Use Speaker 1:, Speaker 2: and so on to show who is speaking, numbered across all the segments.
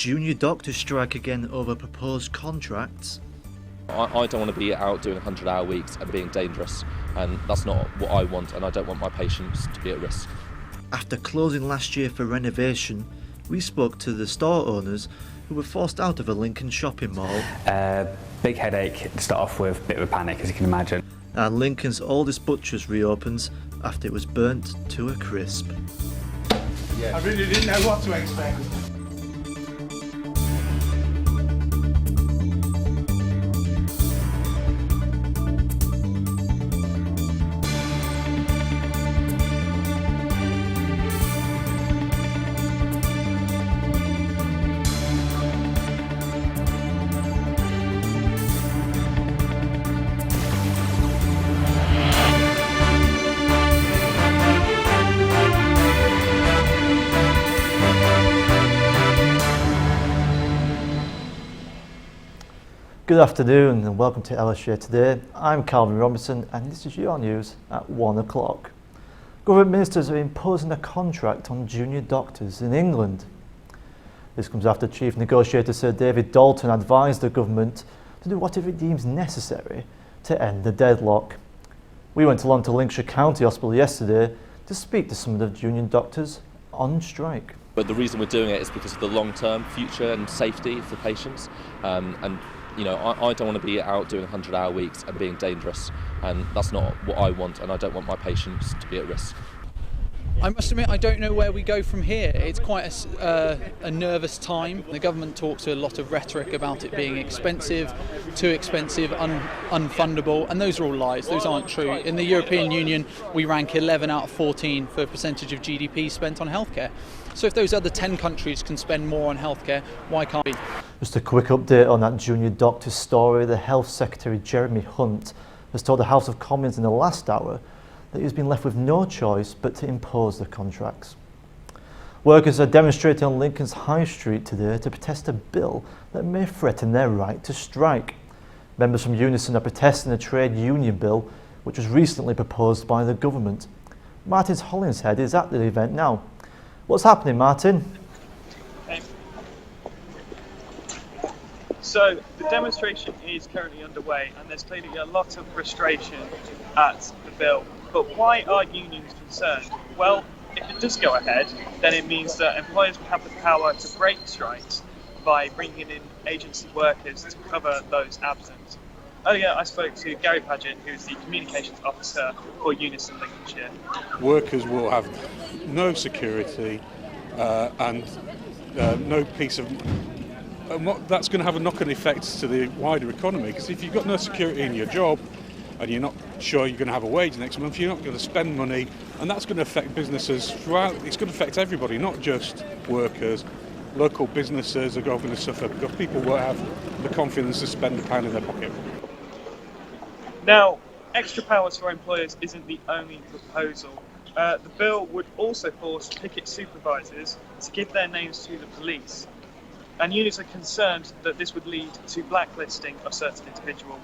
Speaker 1: junior doctors strike again over proposed contracts.
Speaker 2: I don't want to be out doing 100-hour weeks and being dangerous, and that's not what I want, and I don't want my patients to be at risk.
Speaker 1: After closing last year for renovation, we spoke to the store owners who were forced out of a Lincoln shopping mall.
Speaker 3: Big headache to start off with, bit of a panic as you can imagine.
Speaker 1: And Lincoln's oldest butcher's reopens after it was burnt to a crisp.
Speaker 4: I really didn't know what to expect.
Speaker 1: Good afternoon and welcome to LSJ Today. I'm Calvin Robinson and this is your news at 1 o'clock. Government ministers are imposing a contract on junior doctors in England. This comes after Chief Negotiator Sir David Dalton advised the government to do whatever it deems necessary to end the deadlock. We went along to Lincolnshire County Hospital yesterday to speak to some of the junior doctors on strike.
Speaker 2: But the reason we're doing it is because of the long-term future and safety for patients, and you know, I don't want to be out doing 100-hour weeks and being dangerous, and that's not what I want, and I don't want my patients to be at risk.
Speaker 5: I must admit, I don't know where we go from here. It's quite a nervous time. The government talks a lot of rhetoric about it being expensive, too expensive, unfundable, and those are all lies. Those aren't true. In the European Union, we rank 11 out of 14 for percentage of GDP spent on healthcare. So if those other 10 countries can spend more on healthcare, why can't we?
Speaker 1: Just a quick update on that junior doctor story. The Health Secretary Jeremy Hunt has told the House of Commons in the last hour that he's been left with no choice but to impose the contracts. Workers are demonstrating on Lincoln's High Street today to protest a bill that may threaten their right to strike. Members from Unison are protesting a trade union bill which was recently proposed by the government. Martin Hollinshead is at the event now. What's happening, Martin?
Speaker 6: So the demonstration is currently underway and there's clearly a lot of frustration at the bill. But why are unions concerned? Well, if it does go ahead, then it means that employers will have the power to break strikes by bringing in agency workers to cover those absent. Earlier I spoke to Gary Paget, who's the communications officer for Unison Lincolnshire.
Speaker 7: Workers will have no security and no peace of... And that's going to have a knock-on effect to the wider economy, because if you've got no security in your job and you're not sure you're going to have a wage next month, you're not going to spend money, and that's going to affect businesses throughout. It's going to affect everybody, not just workers. Local businesses are going to suffer because people won't have the confidence to spend a pound in their pocket.
Speaker 6: Now, extra powers for employers isn't the only proposal. The bill would also force picket supervisors to give their names to the police. And unions are concerned that this would lead to blacklisting of certain individuals.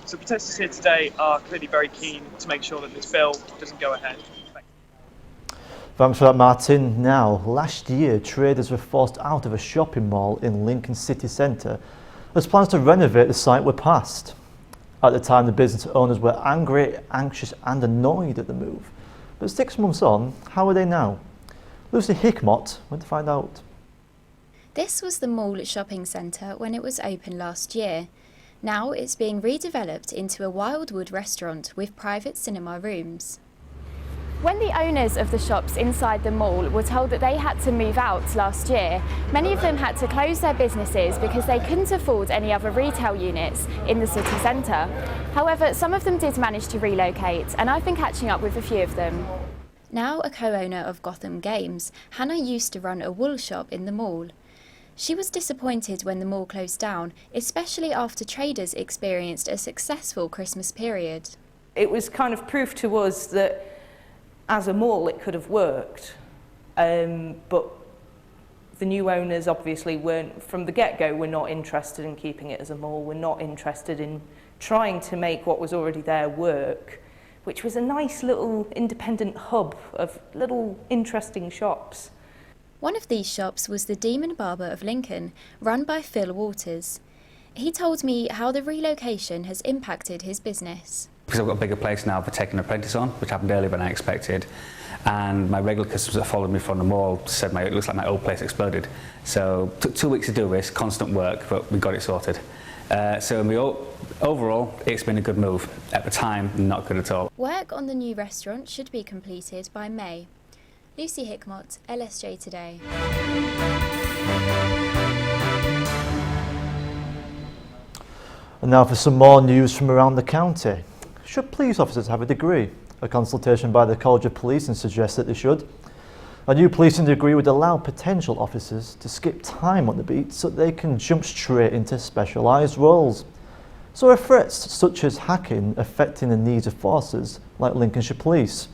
Speaker 6: So protesters here today are clearly very keen to make sure that this bill doesn't go ahead.
Speaker 1: Thanks for that, Martin. Now, last year, traders were forced out of a shopping mall in Lincoln city centre as plans to renovate the site were passed. At the time, the business owners were angry, anxious and annoyed at the move. But 6 months on, how are they now? Lucy Hickmott went to find out.
Speaker 8: This was the mall shopping centre when it was open last year. Now it's being redeveloped into a Wildwood restaurant with private cinema rooms.
Speaker 9: When the owners of the shops inside the mall were told that they had to move out last year, many of them had to close their businesses because they couldn't afford any other retail units in the city centre. However, some of them did manage to relocate, and I've been catching up with a few of them.
Speaker 8: Now a co-owner of Gotham Games, Hannah used to run a wool shop in the mall. She was disappointed when the mall closed down, especially after traders experienced a successful Christmas period.
Speaker 10: It was kind of proof to us that as a mall it could have worked, but the new owners obviously weren't, from the get-go, were not interested in keeping it as a mall, were not interested in trying to make what was already there work, which was a nice little independent hub of little interesting shops.
Speaker 8: One of these shops was the Demon Barber of Lincoln, run by Phil Waters. He told me how the relocation has impacted his business.
Speaker 3: Because I've got a bigger place now for taking an apprentice on, which happened earlier than I expected. And my regular customers that followed me from the mall said it looks like my old place exploded. So it took 2 weeks to do this, constant work, but we got it sorted. Overall, it's been a good move. At the time, not good at all.
Speaker 8: Work on the new restaurant should be completed by May. Lucy Hickmott, LSJ Today.
Speaker 1: And now for some more news from around the county. Should police officers have a degree? A consultation by the College of Policing suggests that they should. A new policing degree would allow potential officers to skip time on the beat so they can jump straight into specialised roles. So are threats such as hacking affecting the needs of forces like Lincolnshire Police?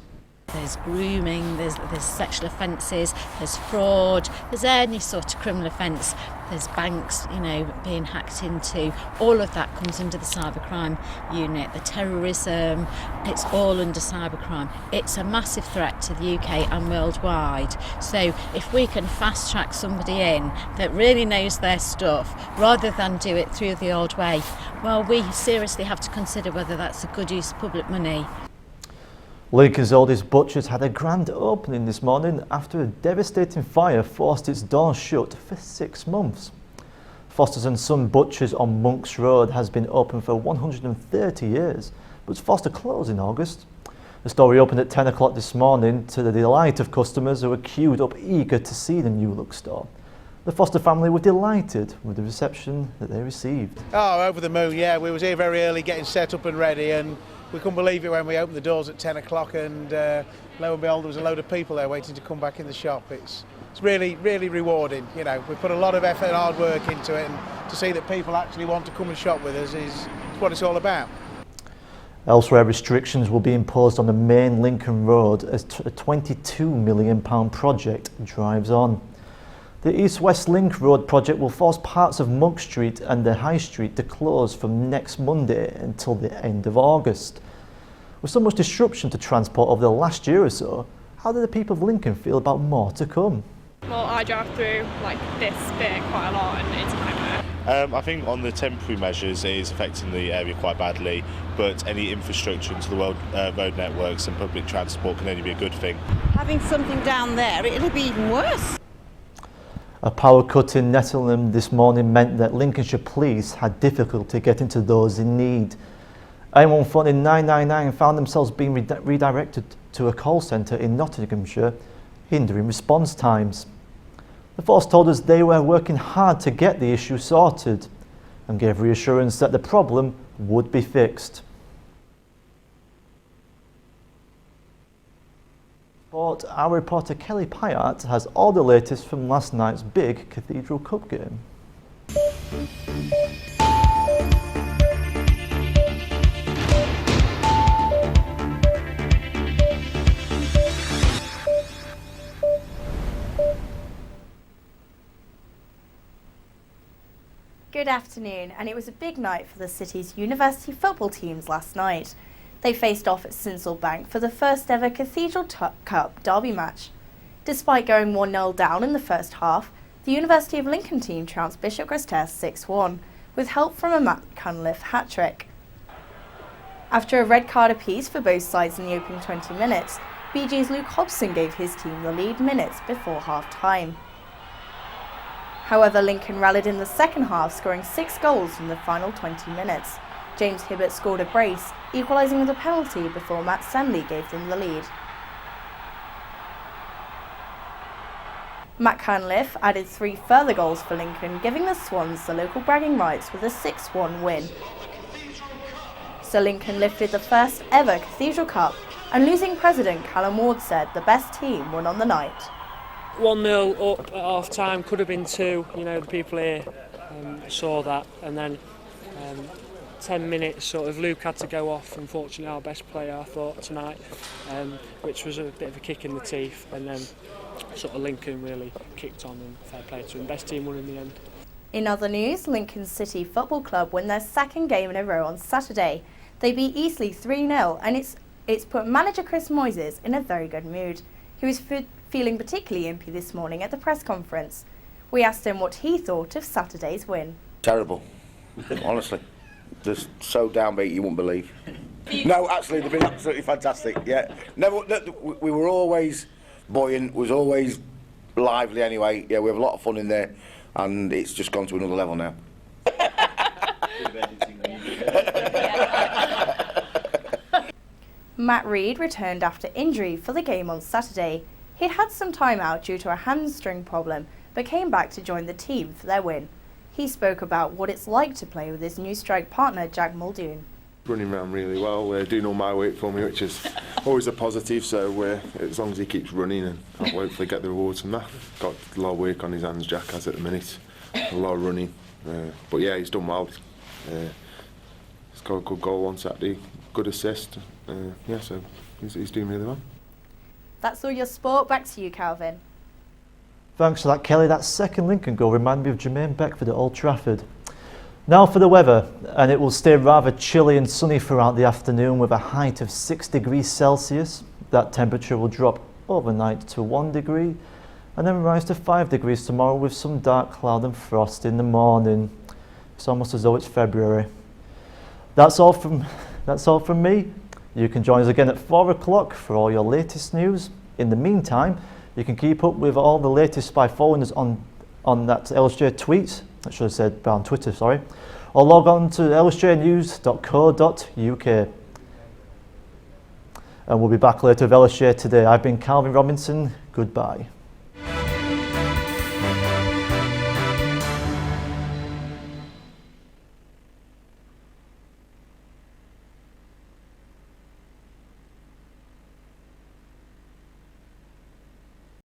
Speaker 11: There's grooming, there's sexual offences, there's fraud, there's any sort of criminal offence, there's banks, being hacked into. All of that comes under the cybercrime unit. The terrorism, it's all under cybercrime. It's a massive threat to the UK and worldwide. So if we can fast track somebody in that really knows their stuff, rather than do it through the old way, well, we seriously have to consider whether that's a good use of public money.
Speaker 1: Lincoln's oldest butcher's had a grand opening this morning after a devastating fire forced its doors shut for 6 months. Foster's and Son Butchers on Monks Road has been open for 130 years, but was forced to close in August. The store reopened at 10 o'clock this morning to the delight of customers who were queued up eager to see the new look store. The Foster family were delighted with the reception that they received.
Speaker 4: Oh, over the moon, yeah. We was here very early getting set up and ready, and we couldn't believe it when we opened the doors at 10 o'clock and lo and behold there was a load of people there waiting to come back in the shop. It's really, really rewarding. We put a lot of effort and hard work into it, and to see that people actually want to come and shop with us is what it's all about.
Speaker 1: Elsewhere, restrictions will be imposed on the main Lincoln Road as a £22 million project drives on. The East-West Link Road project will force parts of Mug Street and the High Street to close from next Monday until the end of August. With so much disruption to transport over the last year or so, how do the people of Lincoln feel about more to come?
Speaker 12: Well, I drive through this bit quite a lot and it's a nightmare.
Speaker 13: I think on the temporary measures it is affecting the area quite badly, but any infrastructure into the road networks and public transport can only be a good thing.
Speaker 14: Having something down there, it'll be even worse.
Speaker 1: A power cut in Netherlands this morning meant that Lincolnshire Police had difficulty getting to those in need. Anyone phoning 999 found themselves being redirected to a call centre in Nottinghamshire, hindering response times. The force told us they were working hard to get the issue sorted and gave reassurance that the problem would be fixed. But our reporter Kelly Pyatt has all the latest from last night's big Cathedral Cup game.
Speaker 15: Good afternoon, and it was a big night for the city's university football teams last night. They faced off at Sinsel Bank for the first ever Cathedral Cup derby match. Despite going 1-0 down in the first half, the University of Lincoln team trounced Bishop Grosseteste 6-1, with help from a Matt Cunliffe hat-trick. After a red card apiece for both sides in the opening 20 minutes, BG's Luke Hobson gave his team the lead minutes before half-time. However, Lincoln rallied in the second half, scoring 6 goals in the final 20 minutes. James Hibbert scored a brace, equalising with a penalty before Matt Stanley gave them the lead. Matt Cunliffe added 3 further goals for Lincoln, giving the Swans the local bragging rights with a 6-1 win. So Lincoln lifted the first ever Cathedral Cup, and losing president Callum Ward said the best team won on the night.
Speaker 16: 1-0 up at half time, could have been 2, the people here saw that, and then 10 minutes sort of Luke had to go off, unfortunately our best player I thought tonight, which was a bit of a kick in the teeth, and then sort of Lincoln really kicked on and fair play to him, best team won in the end.
Speaker 15: In other news, Lincoln City Football Club win their second game in a row on Saturday. They beat Eastleigh 3-0 and it's put manager Chris Moises in a very good mood. He was feeling particularly impy this morning at the press conference. We asked him what he thought of Saturday's win.
Speaker 17: Terrible, honestly. Just so downbeat you wouldn't believe. No, actually, they've been absolutely fantastic. Yeah, we were always buoyant, was always lively anyway. Yeah, we have a lot of fun in there, and it's just gone to another level now.
Speaker 15: Matt Reed returned after injury for the game on Saturday. He'd had some time out due to a hamstring problem, but came back to join the team for their win. He spoke about what it's like to play with his new strike partner, Jack Muldoon.
Speaker 18: Running around really well, doing all my work for me, which is always a positive, so as long as he keeps running, and I'll hopefully get the rewards from that. Got a lot of work on his hands, Jack has at the minute, a lot of running, but yeah, he's done well. He's got a good goal on Saturday, good assist, yeah, so he's doing really well.
Speaker 15: That's all your sport, back to you, Calvin.
Speaker 1: Thanks for that, Kelly. That second Lincoln goal reminded me of Jermaine Beckford at Old Trafford. Now for the weather, and it will stay rather chilly and sunny throughout the afternoon with a height of 6 degrees Celsius. That temperature will drop overnight to 1 degree and then rise to 5 degrees tomorrow with some dark cloud and frost in the morning. It's almost as though it's February. That's all from me. You can join us again at 4 o'clock for all your latest news. In the meantime, you can keep up with all the latest by following us on that LSJ tweet. I should have said on Twitter, sorry. Or log on to lsjnews.co.uk. And we'll be back later with LSJ Today. I've been Calvin Robinson. Goodbye.